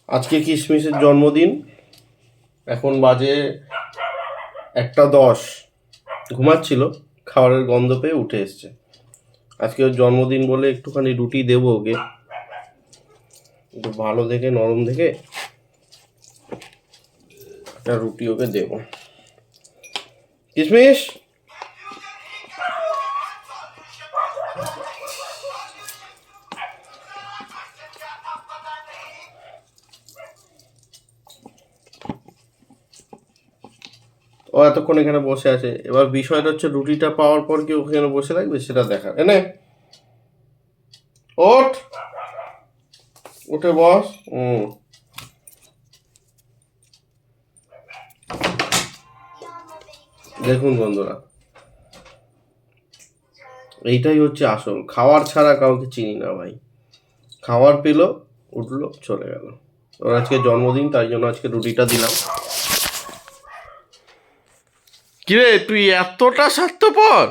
আজকে কিশমিশের জন্মদিন। এখন বাজে 1:10। ঘুমাচ্ছিল, খাবারের গন্ধ পেয়ে উঠে এসছে। আজকে ওর জন্মদিন বলে একটুখানি রুটি দেবো ওকে, একটু ভালো দেখে নরম দেখে একটা রুটি ওকে দেবো। কিশমিশ, ও এতক্ষণ এখানে বসে আছে। এবার বিষয়টা হচ্ছে রুটিটা পাওয়ার পর কি ওখানে বসে থাকবে সেটা দেখার। এনে ওঠ, উঠে বস। দেখুন বন্ধুরা, এইটাই হচ্ছে আসল। খাওয়ার ছাড়া কাউকে চিনি না ভাই। খাওয়ার পেলো, উঠলো, চলে গেল। ওর আজকে জন্মদিন, তাই জন্য আজকে রুটিটা দিলাম। কিরে তুই এতটা স্বার্থপর?